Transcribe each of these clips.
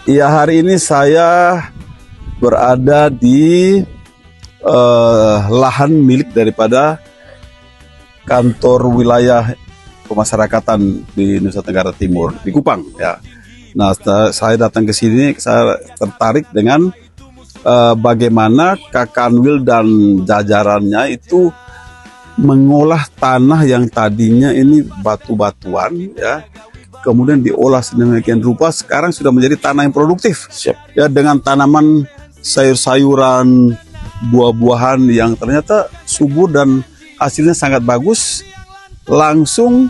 Ya, hari ini saya berada di lahan milik daripada kantor wilayah pemasyarakatan di Nusa Tenggara Timur, di Kupang ya. Nah, saya datang ke sini, saya tertarik dengan bagaimana Kak Kanwil dan jajarannya itu mengolah tanah yang tadinya ini batu-batuan ya, kemudian diolah sedemikian rupa sekarang sudah menjadi tanah yang produktif. Siap. Ya, dengan tanaman sayur-sayuran, buah-buahan yang ternyata subur dan hasilnya sangat bagus, langsung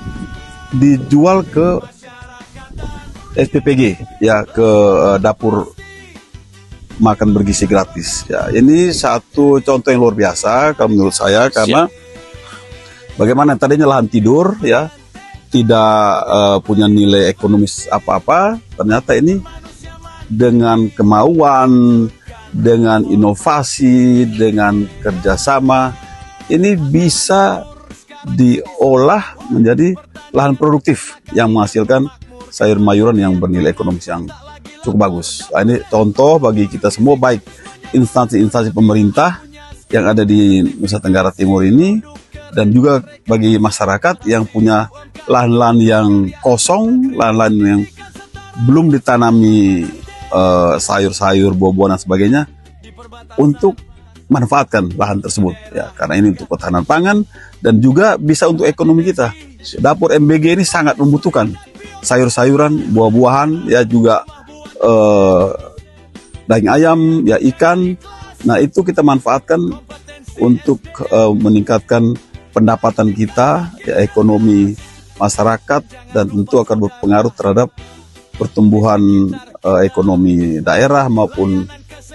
dijual ke SPPG ya, ke dapur makan bergizi gratis ya. Ini satu contoh yang luar biasa kalau menurut saya, karena bagaimana tadinya lahan tidur ya, tidak punya nilai ekonomis apa-apa, ternyata ini dengan kemauan, dengan inovasi, dengan kerjasama, ini bisa diolah menjadi lahan produktif yang menghasilkan sayur-mayuran yang bernilai ekonomis yang cukup bagus. Nah, ini contoh bagi kita semua, baik instansi-instansi pemerintah yang ada di Nusa Tenggara Timur ini, dan juga bagi masyarakat yang punya lahan-lahan yang kosong, lahan-lahan yang belum ditanami sayur-sayur, buah-buahan dan sebagainya, untuk manfaatkan lahan tersebut ya, karena ini untuk ketahanan pangan dan juga bisa untuk ekonomi kita. Dapur MBG ini sangat membutuhkan sayur-sayuran, buah-buahan ya, juga daging ayam ya, ikan. Nah, itu kita manfaatkan untuk meningkatkan pendapatan kita ya, ekonomi masyarakat, dan tentu akan berpengaruh terhadap pertumbuhan ekonomi daerah maupun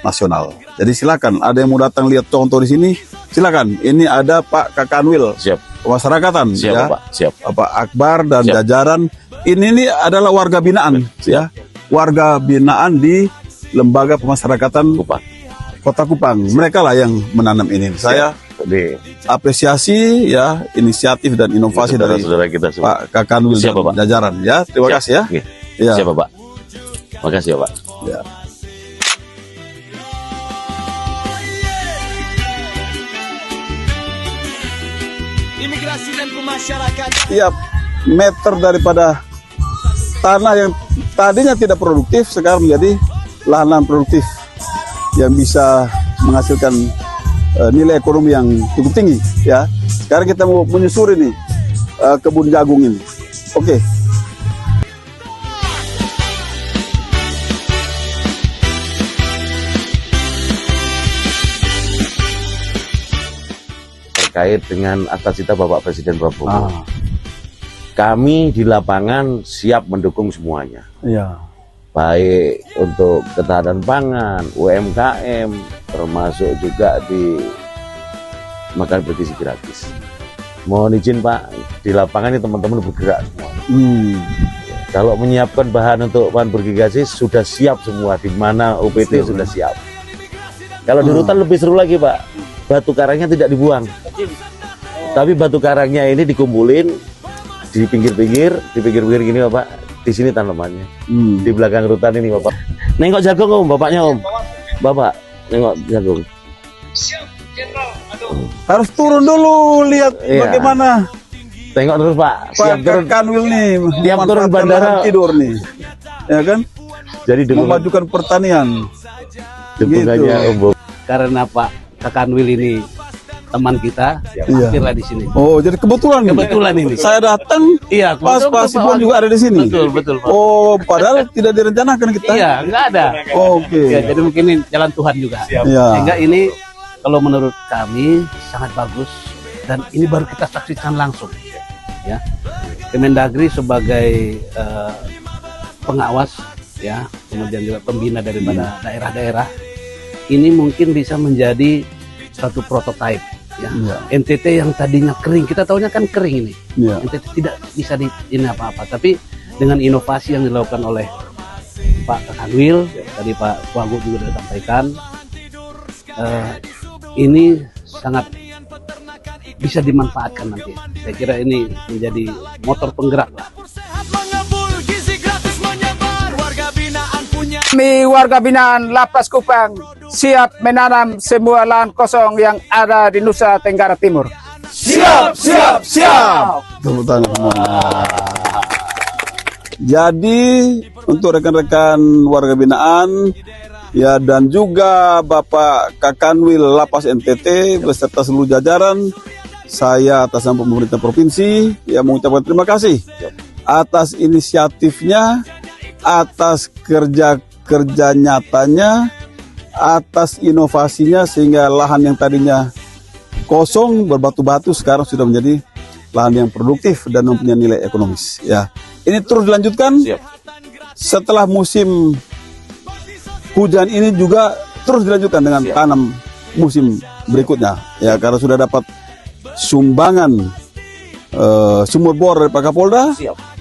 nasional. Jadi silakan, ada yang mau datang lihat contoh di sini, silakan. Ini ada Pak Kak Kanwil. Siap. Pemasyarakatan. Siap, ya. Pak. Siap. Pak Akbar dan Siap. jajaran. Ini adalah warga binaan ya. Warga binaan di Lembaga Pemasyarakatan Kupang. Kota Kupang. Mereka lah yang menanam ini. Saya apresiasi ya inisiatif dan inovasi dari saudara kita semua. Pak Kak Kanwil dan Pak. jajaran ya. Terima kasih ya. Ya. Siap, Pak. Makasih ya, Pak. Ya. Imigrasi dan pemasyarakatan. Tiap meter daripada tanah yang tadinya tidak produktif sekarang menjadi lahan-lahan produktif yang bisa menghasilkan nilai ekonomi yang cukup tinggi ya. Sekarang kita mau menyusuri nih kebun jagung ini. Oke. Terkait dengan atas-cita Bapak Presiden Prabowo. Kami di lapangan siap mendukung semuanya. Iya. Baik untuk ketahanan pangan, UMKM, termasuk juga di makan bergizi gratis. Mohon izin Pak, di lapangan ini teman-teman bergerak semua. Kalau menyiapkan bahan untuk bahan bergizi gratis sudah siap semua, di mana UPT sudah siap. Kalau di rutan lebih seru lagi Pak, batu karangnya tidak dibuang, tapi batu karangnya ini dikumpulin di pinggir-pinggir gini Bapak. Di sini tanamannya, di belakang rutan ini Bapak. Nengok jagung Om, bapaknya Om. Bapak, nengok jagung. Harus turun dulu lihat bagaimana. Tengok terus Pak. Pak Kanwil nih, tiap turun bandara tidur nih, ya kan? Jadi memajukan pertanian. Dukungannya Om. Karena Pak Kak Kanwil ini teman kita, akhirnya di sini. Oh, jadi kebetulan ini. Saya datang, Iya, pas Pak Sipon juga ada di sini. Betul. Pak. Oh, padahal tidak direncanakan kita. Iya, nggak ada. Oke. Ya, jadi mungkin ini jalan Tuhan juga. Iya. Sehingga ini kalau menurut kami sangat bagus, dan ini baru kita saksikan langsung. Ya, Kemendagri sebagai pengawas, ya, kemudian juga pembina daripada daerah-daerah, ini mungkin bisa menjadi satu prototipe. Ya. NTT yang tadinya kering, kita tahunya kan kering ini. NTT tidak bisa ini apa-apa, tapi dengan inovasi yang dilakukan oleh Pak Kak Kanwil, tadi Pak Wagub juga sudah sampaikan, ini sangat bisa dimanfaatkan nanti. Saya kira ini menjadi motor penggerak lah. Mengebul gizi gratis menyebar, warga binaan punya Kami warga binaan Lapas Kupang siap menanam semua lahan kosong yang ada di Nusa Tenggara Timur. Siap, siap, siap. Tepuk tangan semua. Jadi untuk rekan-rekan warga binaan ya dan juga Bapak Kakanwil Lapas NTT beserta seluruh jajaran, saya atas nama pemerintah provinsi ya mengucapkan terima kasih atas inisiatifnya, atas kerja nyatanya, atas inovasinya sehingga lahan yang tadinya kosong berbatu-batu sekarang sudah menjadi lahan yang produktif dan mempunyai nilai ekonomis. Ya, ini terus dilanjutkan. Setelah musim hujan ini juga terus dilanjutkan dengan tanam musim berikutnya. Ya, karena sudah dapat sumbangan sumur bor dari Pak Kapolda.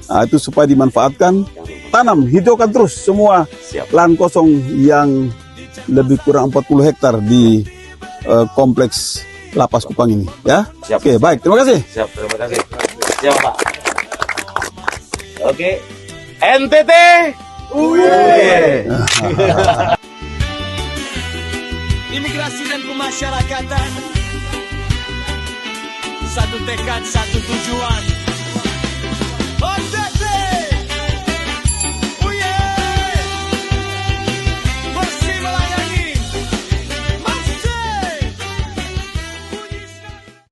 Nah, itu supaya dimanfaatkan, tanam, hijaukan terus semua lahan kosong yang lebih kurang 40 hektar di kompleks Lapas Kupang ini, ya. Oke, baik, terima kasih. Siap, terima kasih. Siap, Pak. Oke, NTT. Imigrasi dan pemasyarakatan, satu tekad, satu tujuan.